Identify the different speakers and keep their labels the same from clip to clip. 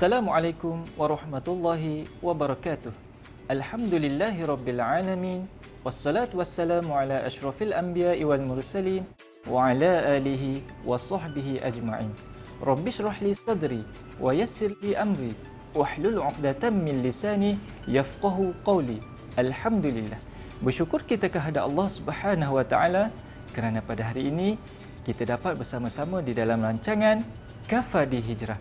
Speaker 1: Assalamualaikum warahmatullahi wabarakatuh. Alhamdulillahi rabbil alamin. Wassalatu wassalamu ala asyrafil anbiya'i wal mursalin wa ala alihi wa sahbihi ajma'in. Rabbi shrah li sadri wa yassir li amri wahlul 'uqdatam min lisani yafqahu qawli. Alhamdulillah. Bersyukur kita kepada Allah Subhanahu wa taala kerana pada hari ini kita dapat bersama-sama di dalam rancangan Kafadi Hijrah.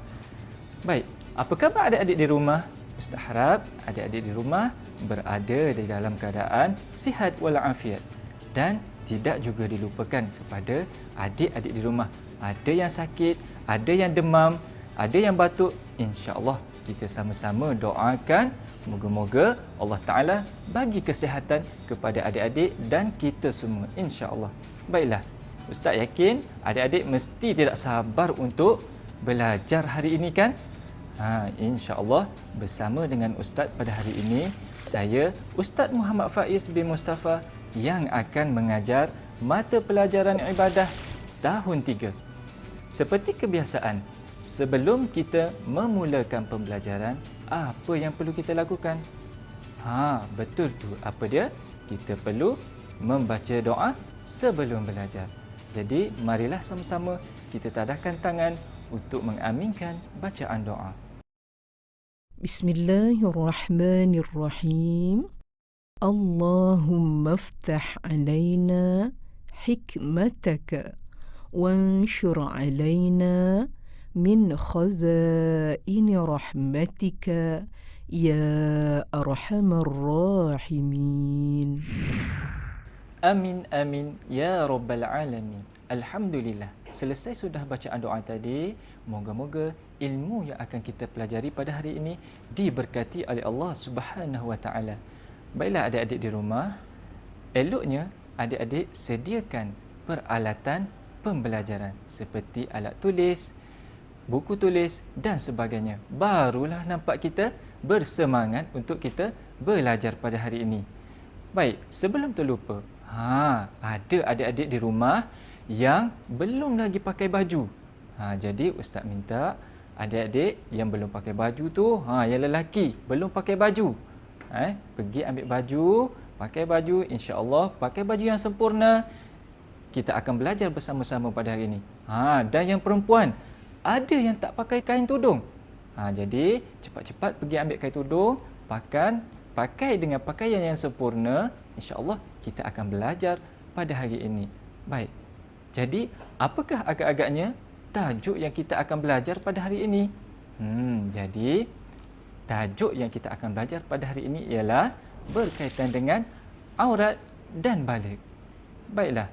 Speaker 1: Baik, apa khabar adik-adik di rumah? Ustaz harap adik-adik di rumah berada di dalam keadaan sihat walafiat dan tidak juga dilupakan kepada adik-adik di rumah. Ada yang sakit, ada yang demam, ada yang batuk. InsyaAllah kita sama-sama doakan moga-moga Allah Ta'ala bagi kesihatan kepada adik-adik dan kita semua, insyaAllah. Baiklah, Ustaz yakin adik-adik mesti tidak sabar untuk belajar hari ini kan? InsyaAllah bersama dengan Ustaz pada hari ini, saya Ustaz Muhammad Faiz bin Mustafa yang akan mengajar mata pelajaran ibadah tahun 3. Seperti kebiasaan, sebelum kita memulakan pembelajaran, apa yang perlu kita lakukan? Betul tu. Apa dia? Kita perlu membaca doa sebelum belajar. Jadi, marilah sama-sama kita tadahkan tangan untuk mengaminkan bacaan doa.
Speaker 2: Bismillahirrahmanirrahim. Allahumma aftah alaina hikmataka wanshur alaina min khazaini rahmatika ya arhamar rahimin.
Speaker 1: Amin amin ya rabbal alamin. Alhamdulillah. Selesai sudah bacaan doa tadi. Moga-moga ilmu yang akan kita pelajari pada hari ini diberkati oleh Allah Subhanahu wa taala. Baiklah adik-adik di rumah, eloknya adik-adik sediakan peralatan pembelajaran seperti alat tulis, buku tulis dan sebagainya. Barulah nampak kita bersemangat untuk kita belajar pada hari ini. Baik, sebelum terlupa, ada adik-adik di rumah yang belum lagi pakai baju. Jadi Ustaz minta adik-adik yang belum pakai baju tu, yang lelaki belum pakai baju, pergi ambil baju, pakai baju, insya-Allah pakai baju yang sempurna. Kita akan belajar bersama-sama pada hari ini. Dan yang perempuan, ada yang tak pakai kain tudung. Jadi cepat-cepat pergi ambil kain tudung, pakai dengan pakaian yang sempurna. InsyaAllah kita akan belajar pada hari ini. Baik, jadi apakah agak-agaknya tajuk yang kita akan belajar pada hari ini? Jadi tajuk yang kita akan belajar pada hari ini ialah berkaitan dengan aurat dan balik. Baiklah,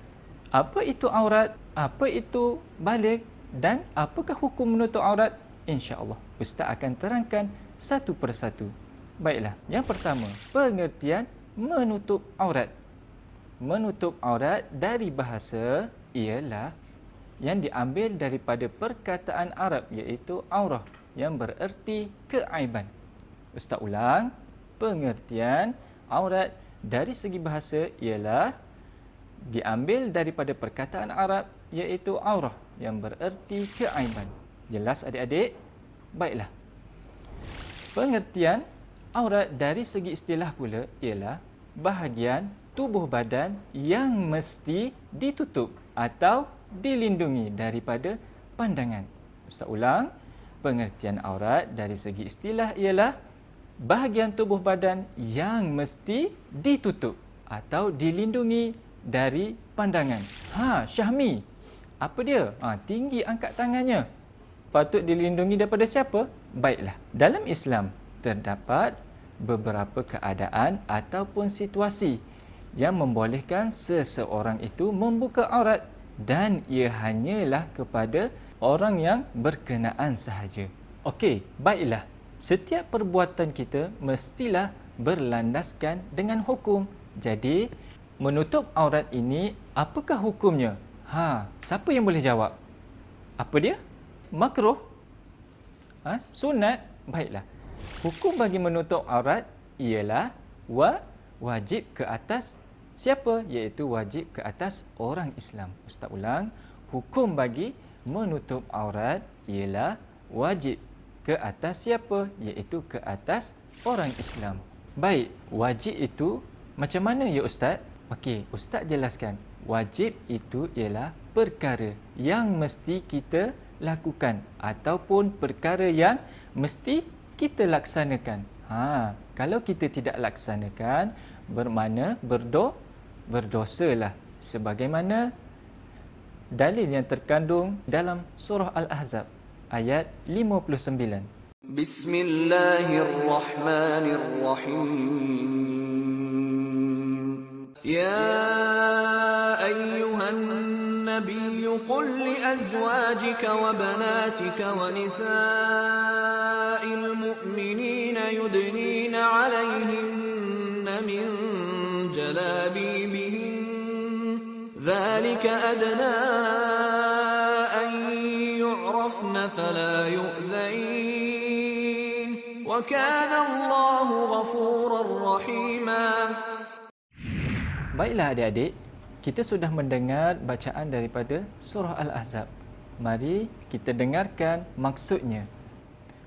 Speaker 1: apa itu aurat, apa itu balik dan apakah hukum menutup aurat? InsyaAllah Ustaz akan terangkan satu persatu. Baiklah, yang pertama, pengertian menutup aurat. Menutup aurat dari bahasa ialah yang diambil daripada perkataan Arab iaitu aurah yang bererti keaiban. Ustaz ulang, pengertian aurat dari segi bahasa ialah diambil daripada perkataan Arab iaitu aurah yang bererti keaiban. Jelas adik-adik? Baiklah. Pengertian aurat dari segi istilah pula ialah bahagian tubuh badan yang mesti ditutup atau dilindungi daripada pandangan. Ustaz ulang, pengertian aurat dari segi istilah ialah bahagian tubuh badan yang mesti ditutup atau dilindungi dari pandangan. Syahmi, apa dia? Tinggi angkat tangannya. Patut dilindungi daripada siapa? Baiklah, dalam Islam terdapat beberapa keadaan ataupun situasi yang membolehkan seseorang itu membuka aurat dan ia hanyalah kepada orang yang berkenaan sahaja. Okey, baiklah. Setiap perbuatan kita mestilah berlandaskan dengan hukum. Jadi, menutup aurat ini apakah hukumnya? Siapa yang boleh jawab? Apa dia? Makruh? Sunat? Baiklah. Hukum bagi menutup aurat ialah wajib ke atas siapa? Iaitu wajib ke atas orang Islam. Ustaz ulang, hukum bagi menutup aurat ialah wajib Ke atas siapa? Iaitu ke atas orang Islam. Baik, wajib itu macam mana ya Ustaz? Okey, Ustaz jelaskan. Wajib itu ialah perkara yang mesti kita lakukan ataupun perkara yang mesti kita laksanakan. Kalau kita tidak laksanakan, bermakna berdosalah. Sebagaimana dalil yang terkandung dalam surah Al-Ahzab ayat 59.
Speaker 3: Bismillahirrahmanirrahim. Ya ayyuhan nabiy qul li azwajika wa banatika wa nisa'il mu'minina yudnina 'alayhinna min jalabibihin dhalika adna an yu'rafna fala yu'dhain wa kana Allahu ghafurar rahima.
Speaker 1: Baiklah adik-adik, kita sudah mendengar bacaan daripada surah Al-Ahzab. Mari kita dengarkan maksudnya.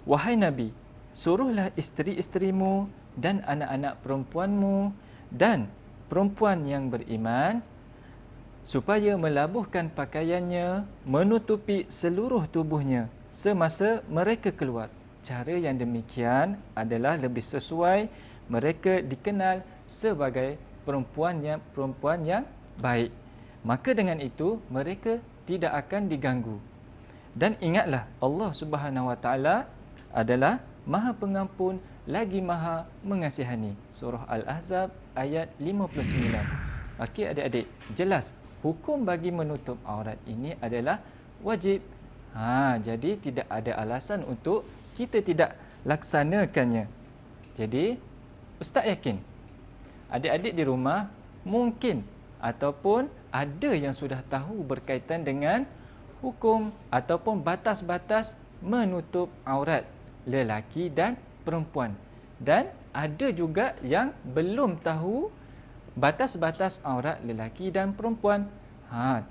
Speaker 1: Wahai Nabi, suruhlah isteri-isterimu dan anak-anak perempuanmu dan perempuan yang beriman supaya melabuhkan pakaiannya, menutupi seluruh tubuhnya semasa mereka keluar. Cara yang demikian adalah lebih sesuai, mereka dikenal sebagai perempuan yang baik. Maka dengan itu mereka tidak akan diganggu. Dan ingatlah, Allah Subhanahu Wa Taala adalah Maha Pengampun lagi Maha Mengasihani. Surah Al-Ahzab ayat 59. Okey adik-adik, jelas hukum bagi menutup aurat ini adalah wajib. Jadi tidak ada alasan untuk kita tidak laksanakannya. Jadi Ustaz yakin adik-adik di rumah mungkin ataupun ada yang sudah tahu berkaitan dengan hukum ataupun batas-batas menutup aurat lelaki dan perempuan. Dan ada juga yang belum tahu batas-batas aurat lelaki dan perempuan.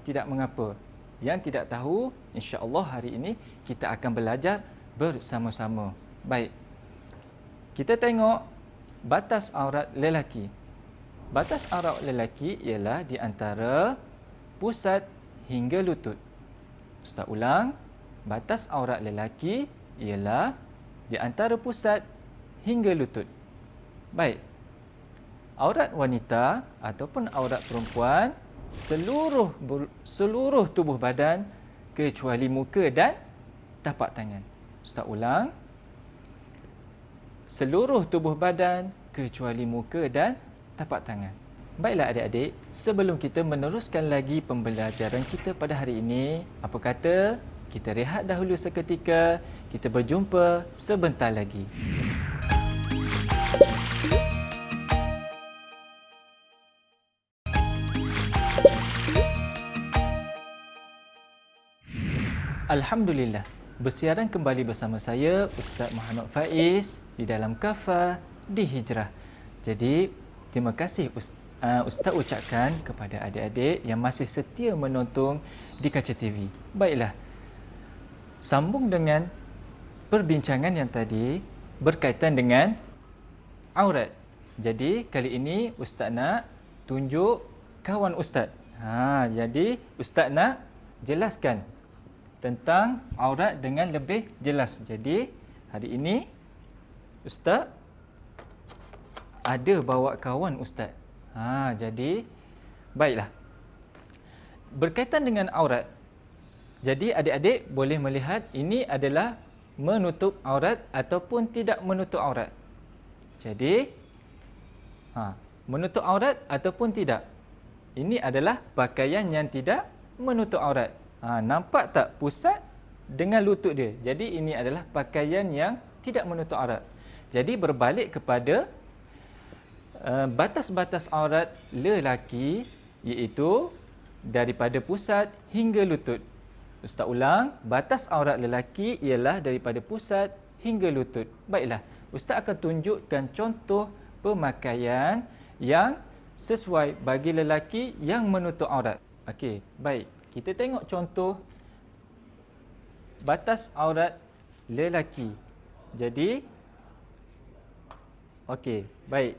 Speaker 1: Tidak mengapa. Yang tidak tahu, insya-Allah hari ini kita akan belajar bersama-sama. Baik. Kita tengok batas aurat lelaki. Batas aurat lelaki ialah di antara pusat hingga lutut. Ustaz ulang, batas aurat lelaki ialah di antara pusat hingga lutut. Baik. Aurat wanita ataupun aurat perempuan seluruh tubuh badan kecuali muka dan tapak tangan. Ustaz ulang. Seluruh tubuh badan kecuali muka dan tapak tangan. Baiklah adik-adik, sebelum kita meneruskan lagi pembelajaran kita pada hari ini, apa kata kita rehat dahulu seketika, kita berjumpa sebentar lagi. Alhamdulillah, bersiaran kembali bersama saya Ustaz Muhammad Faiz di dalam Kafah di Hijrah. Jadi, terima kasih Ustaz ucapkan kepada adik-adik yang masih setia menonton di kaca TV. Baiklah, sambung dengan perbincangan yang tadi berkaitan dengan aurat. Jadi, kali ini Ustaz nak tunjuk kawan Ustaz. Jadi, Ustaz nak jelaskan tentang aurat dengan lebih jelas. Jadi, hari ini Ustaz ada bawa kawan Ustaz. Jadi, baiklah. Berkaitan dengan aurat. Jadi, adik-adik boleh melihat ini adalah menutup aurat ataupun tidak menutup aurat. Jadi, menutup aurat ataupun tidak. Ini adalah pakaian yang tidak menutup aurat. Nampak tak pusat dengan lutut dia. Jadi ini adalah pakaian yang tidak menutup aurat. Jadi berbalik kepada batas-batas aurat lelaki, iaitu daripada pusat hingga lutut. Ustaz ulang, batas aurat lelaki ialah daripada pusat hingga lutut. Baiklah, Ustaz akan tunjukkan contoh pemakaian yang sesuai bagi lelaki yang menutup aurat. Okey, baik. Kita tengok contoh batas aurat lelaki. Jadi okey, baik.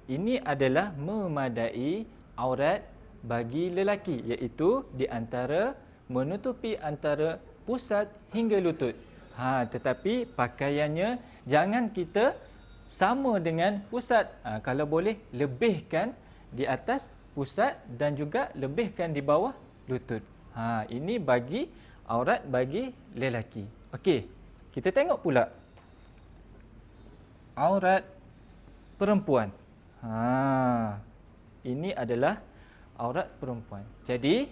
Speaker 1: Ini adalah memadai aurat bagi lelaki, iaitu di antara menutupi antara pusat hingga lutut. Tetapi pakaiannya jangan kita sama dengan pusat. Kalau boleh lebihkan di atas pusat dan juga lebihkan di bawah lutut. Ini bagi aurat bagi lelaki. Okey, kita tengok pula aurat perempuan. Ini adalah aurat perempuan. Jadi,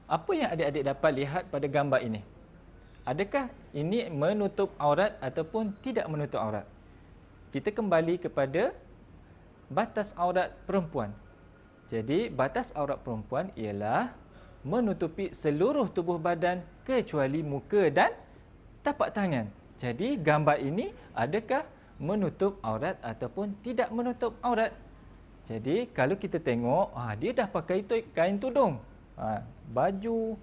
Speaker 1: apa yang adik-adik dapat lihat pada gambar ini? Adakah ini menutup aurat ataupun tidak menutup aurat? Kita kembali kepada batas aurat perempuan. Jadi, batas aurat perempuan ialah menutupi seluruh tubuh badan kecuali muka dan tapak tangan. Jadi, gambar ini adakah menutup aurat ataupun tidak menutup aurat? Jadi kalau kita tengok, dia dah pakai kain tudung, baju,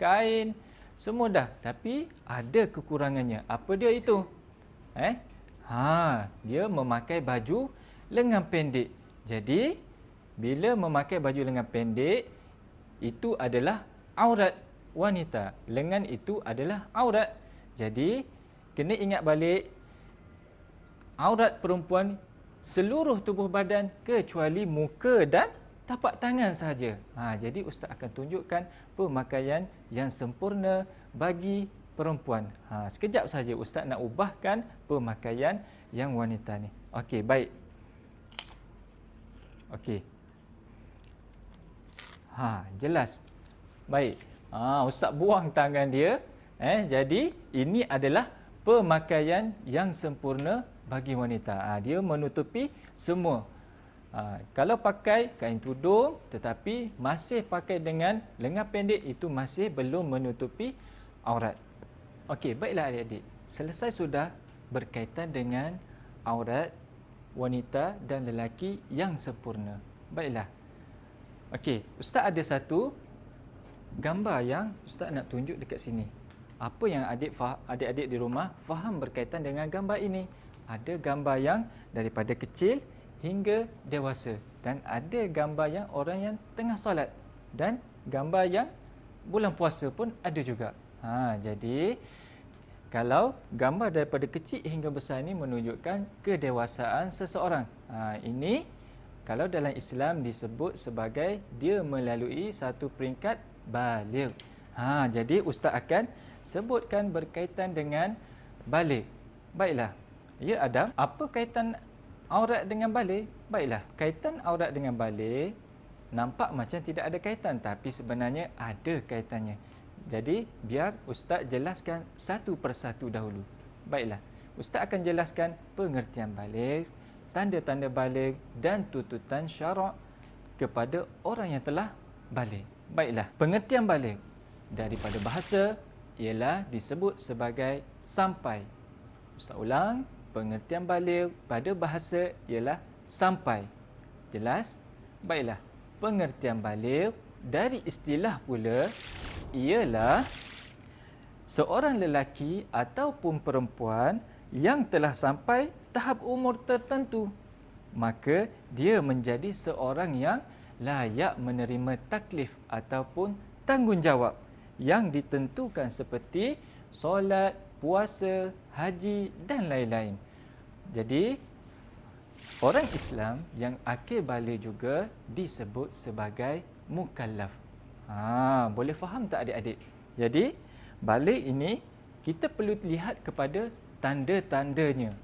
Speaker 1: kain, semua dah. Tapi ada kekurangannya. Apa dia itu? Dia memakai baju lengan pendek. Jadi bila memakai baju lengan pendek, itu adalah aurat wanita. Lengan itu adalah aurat. Jadi kena ingat balik, aurat perempuan seluruh tubuh badan kecuali muka dan tapak tangan sahaja. Jadi ustaz akan tunjukkan pemakaian yang sempurna bagi perempuan. Sekejap saja ustaz nak ubahkan pemakaian yang wanita ni. Okey, baik. Okey. Jelas. Baik. Ustaz buang tangan dia. Jadi ini adalah pemakaian yang sempurna bagi wanita. Dia menutupi semua. Kalau pakai kain tudung tetapi masih pakai dengan lengan pendek, itu masih belum menutupi aurat. Okey, baiklah adik-adik. Selesai sudah berkaitan dengan aurat wanita dan lelaki yang sempurna. Baiklah. Okey, ustaz ada satu gambar yang ustaz nak tunjuk dekat sini. Apa yang adik-adik di rumah faham berkaitan dengan gambar ini? Ada gambar yang daripada kecil hingga dewasa, dan ada gambar yang orang yang tengah solat, dan gambar yang bulan puasa pun ada juga. Jadi kalau gambar daripada kecil hingga besar ini menunjukkan kedewasaan seseorang. Ini kalau dalam Islam disebut sebagai dia melalui satu peringkat baligh. Jadi ustaz akan sebutkan berkaitan dengan baligh. Baiklah. Ya Adam, apa kaitan aurat dengan baligh? Baiklah, kaitan aurat dengan baligh nampak macam tidak ada kaitan, tapi sebenarnya ada kaitannya. Jadi, biar ustaz jelaskan satu persatu dahulu. Baiklah, ustaz akan jelaskan pengertian baligh, tanda-tanda baligh dan tuntutan syarak kepada orang yang telah baligh. Baiklah, pengertian baligh daripada bahasa ialah disebut sebagai sampai. Ustaz ulang, pengertian baligh pada bahasa ialah sampai. Jelas? Baiklah, pengertian baligh dari istilah pula ialah seorang lelaki ataupun perempuan yang telah sampai tahap umur tertentu, maka dia menjadi seorang yang layak menerima taklif ataupun tanggungjawab yang ditentukan seperti solat, puasa, haji dan lain-lain. Jadi orang Islam yang akil baligh juga disebut sebagai mukallaf. Boleh faham tak adik-adik? Jadi baligh ini kita perlu lihat kepada tanda-tandanya.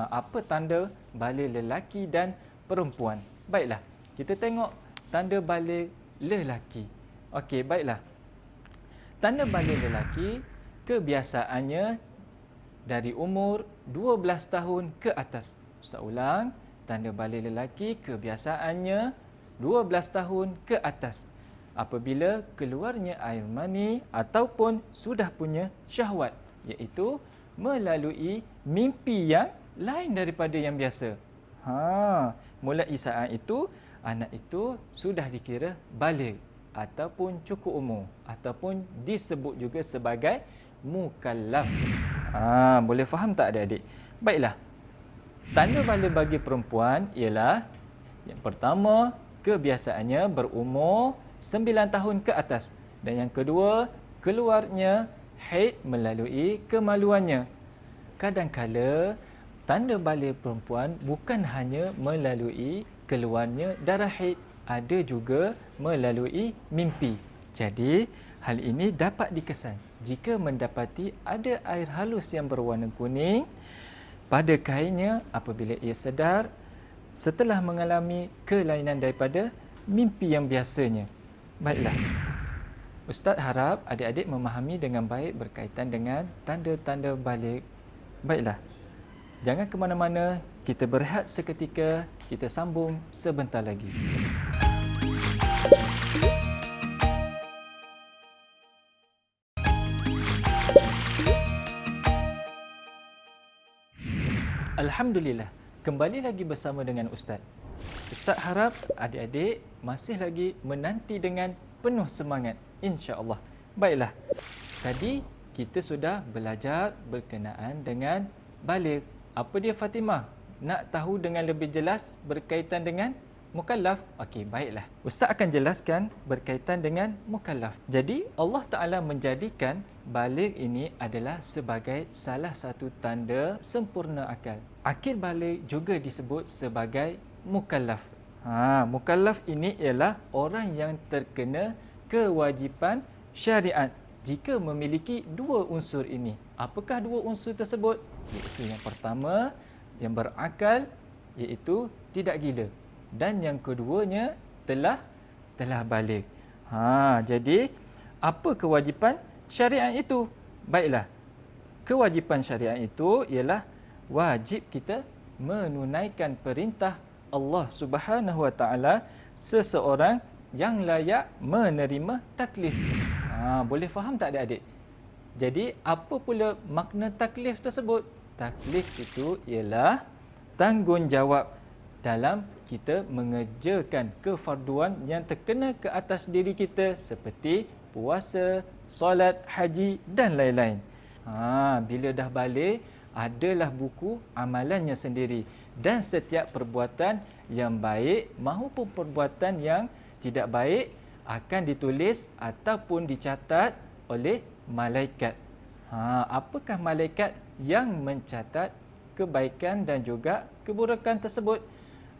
Speaker 1: Apa tanda baligh lelaki dan perempuan? Baiklah, kita tengok tanda baligh lelaki. Okey, baiklah. Tanda baligh lelaki kebiasaannya dari umur 12 tahun ke atas. Ustaz ulang, tanda baligh lelaki kebiasaannya 12 tahun ke atas. Apabila keluarnya air mani ataupun sudah punya syahwat, iaitu melalui mimpi yang lain daripada yang biasa. Mulai saat itu, anak itu sudah dikira baligh ataupun cukup umur, ataupun disebut juga sebagai mukallaf. Boleh faham tak adik-adik? Baiklah. Tanda balik bagi perempuan ialah yang pertama, kebiasaannya berumur 9 tahun ke atas. Dan yang kedua, keluarnya haid melalui kemaluannya. Kadang-kala tanda balik perempuan bukan hanya melalui keluarnya darah haid, ada juga melalui mimpi. Jadi, hal ini dapat dikesan jika mendapati ada air halus yang berwarna kuning pada kainnya apabila ia sedar setelah mengalami kelainan daripada mimpi yang biasanya. Baiklah. Ustaz harap adik-adik memahami dengan baik berkaitan dengan tanda-tanda balik. Baiklah. Jangan ke mana-mana, kita berehat seketika, kita sambung sebentar lagi. Alhamdulillah, kembali lagi bersama dengan Ustaz. Ustaz harap adik-adik masih lagi menanti dengan penuh semangat, insya-Allah. Baiklah, tadi kita sudah belajar berkenaan dengan balik. Apa dia Fatimah? Nak tahu dengan lebih jelas berkaitan dengan mukallaf? Okey, baiklah. Ustaz akan jelaskan berkaitan dengan mukallaf. Jadi, Allah Ta'ala menjadikan balik ini adalah sebagai salah satu tanda sempurna akal. Akil balik juga disebut sebagai mukallaf. Mukallaf ini ialah orang yang terkena kewajipan syariat jika memiliki dua unsur ini. Apakah dua unsur tersebut? Iaitu yang pertama, yang berakal, iaitu tidak gila. Dan yang keduanya telah balik. Jadi apa kewajipan syariat itu? Baiklah. Kewajipan syariat itu ialah wajib kita menunaikan perintah Allah Subhanahu Wa Taala seseorang yang layak menerima taklif. Boleh faham tak adik-adik? Jadi apa pula makna taklif tersebut? Taklif itu ialah tanggungjawab dalam kita mengerjakan kefarduan yang terkena ke atas diri kita seperti puasa, solat, haji dan lain-lain. Bila dah balik, adalah buku amalannya sendiri dan setiap perbuatan yang baik maupun perbuatan yang tidak baik akan ditulis ataupun dicatat oleh malaikat. Apakah malaikat yang mencatat kebaikan dan juga keburukan tersebut?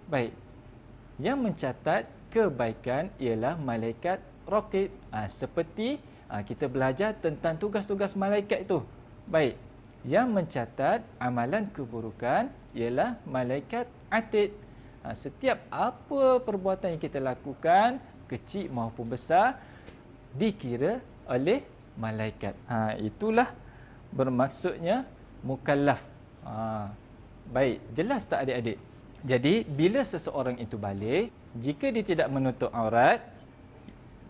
Speaker 1: Baik, yang mencatat kebaikan ialah malaikat raqib. Seperti kita belajar tentang tugas-tugas malaikat itu. Baik, yang mencatat amalan keburukan ialah malaikat atid. Setiap apa perbuatan yang kita lakukan, kecil maupun besar, dikira oleh malaikat. Itulah bermaksudnya mukallaf. Baik, jelas tak adik-adik? Jadi, bila seseorang itu balik, jika dia tidak menutup aurat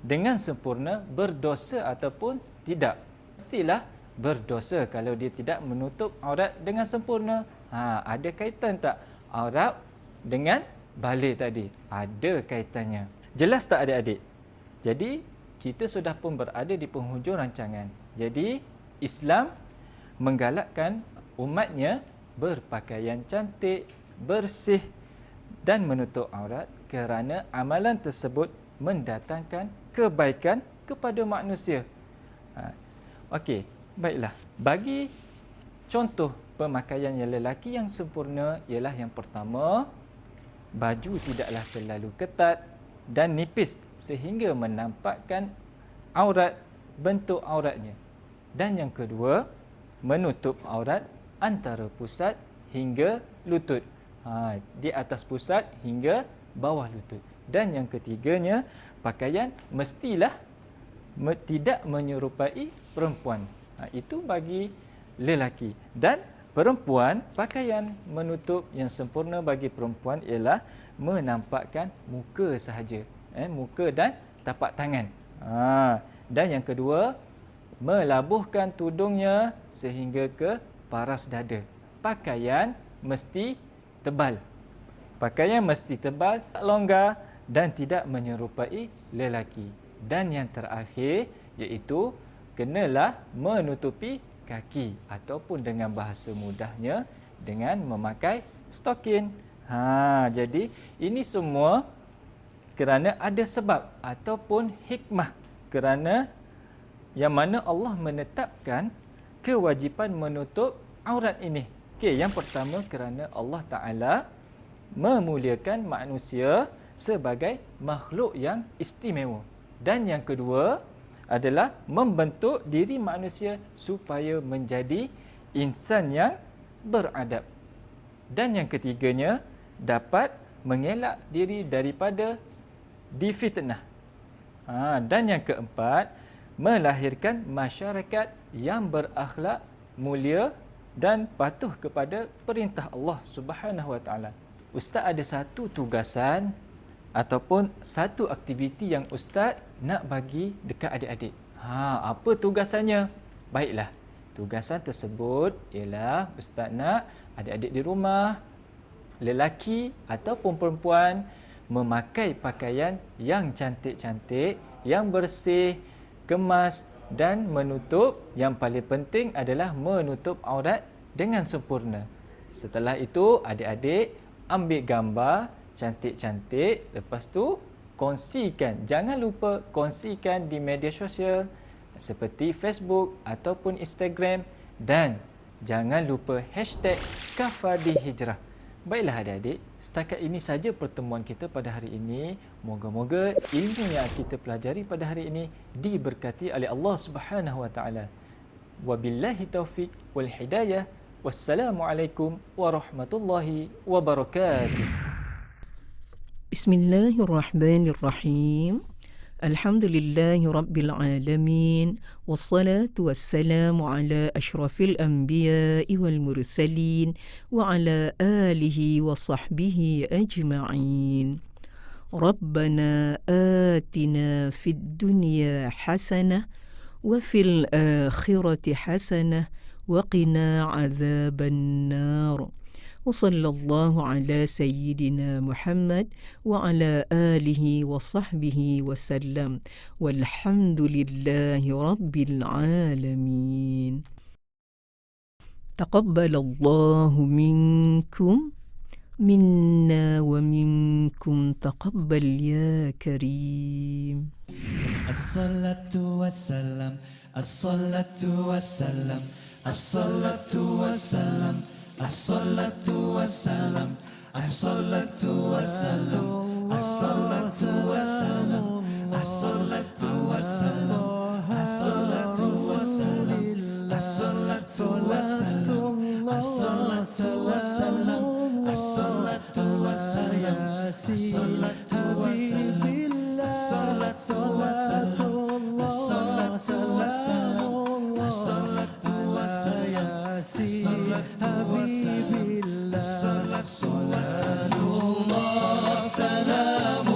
Speaker 1: dengan sempurna, berdosa ataupun tidak? Mestilah berdosa kalau dia tidak menutup aurat dengan sempurna. Ada kaitan tak aurat dengan balik tadi? Ada kaitannya. Jelas tak adik-adik? Jadi, kita sudah pun berada di penghujung rancangan. Jadi, Islam menggalakkan umatnya berpakaian cantik, bersih dan menutup aurat kerana amalan tersebut mendatangkan kebaikan kepada manusia. Okey, baiklah. Bagi contoh pemakaian yang lelaki yang sempurna ialah yang pertama, baju tidaklah terlalu ketat dan nipis sehingga menampakkan aurat, bentuk auratnya. Dan yang kedua, menutup aurat antara pusat hingga lutut. Di atas pusat hingga bawah lutut. Dan yang ketiganya, pakaian mestilah tidak menyerupai perempuan. Itu bagi lelaki. Dan perempuan, pakaian menutup yang sempurna bagi perempuan ialah menampakkan muka sahaja. Muka dan tapak tangan. Dan yang kedua, melabuhkan tudungnya sehingga ke paras dada. Pakaian mesti tebal. Pakaian mesti tebal, tak longgar dan tidak menyerupai lelaki. Dan yang terakhir iaitu kenalah menutupi kaki ataupun dengan bahasa mudahnya dengan memakai stokin. Jadi ini semua kerana ada sebab ataupun hikmah kerana yang mana Allah menetapkan kewajipan menutup aurat ini. Okey, yang pertama kerana Allah Ta'ala memuliakan manusia sebagai makhluk yang istimewa. Dan yang kedua adalah membentuk diri manusia supaya menjadi insan yang beradab. Dan yang ketiganya, dapat mengelak diri daripada difitnah. Dan yang keempat, melahirkan masyarakat yang berakhlak mulia dan patuh kepada perintah Allah Subhanahu Wa Taala. Ustaz ada satu tugasan ataupun satu aktiviti yang Ustaz nak bagi dekat adik-adik. Apa tugasannya? Baiklah, tugasan tersebut ialah Ustaz nak adik-adik di rumah, lelaki ataupun perempuan, memakai pakaian yang cantik-cantik, yang bersih, kemas dan menutup, yang paling penting adalah menutup aurat dengan sempurna. Setelah itu, adik-adik ambil gambar cantik-cantik, lepas tu kongsikan. Jangan lupa kongsikan di media sosial seperti Facebook ataupun Instagram, dan jangan lupa hashtag #kafadihijrah. Baiklah adik-adik, setakat ini saja pertemuan kita pada hari ini. Moga-moga ilmu yang kita pelajari pada hari ini diberkati oleh Allah Subhanahu Wa Taala. Wabillahi taufiq wal hidayah. Wassalamualaikum warahmatullahi wabarakatuh.
Speaker 2: بسم الله الرحمن الرحيم الحمد لله رب العالمين والصلاة والسلام على أشرف الأنبياء والمرسلين وعلى آله وصحبه أجمعين ربنا آتنا في الدنيا حسنة وفي الآخرة حسنة وقنا عذاب النار وصلى الله على سيدنا محمد وعلى آله وصحبه وسلم والحمد لله رب العالمين. تقبل الله منكم منا ومنكم تقبل يا كريم.
Speaker 4: الصلاة والسلام الصلاة والسلام الصلاة والسلام الصلاة والسلام الصلاة والسلام الصلاة والسلام الصلاة والسلام الصلاة والسلام الصلاة والسلام الصلاة والسلام الصلاة والسلام الصلاة والسلام الصلاة والسلام الصلاة والسلام الصلاة والسلام حبيب الله صلاة الله سلام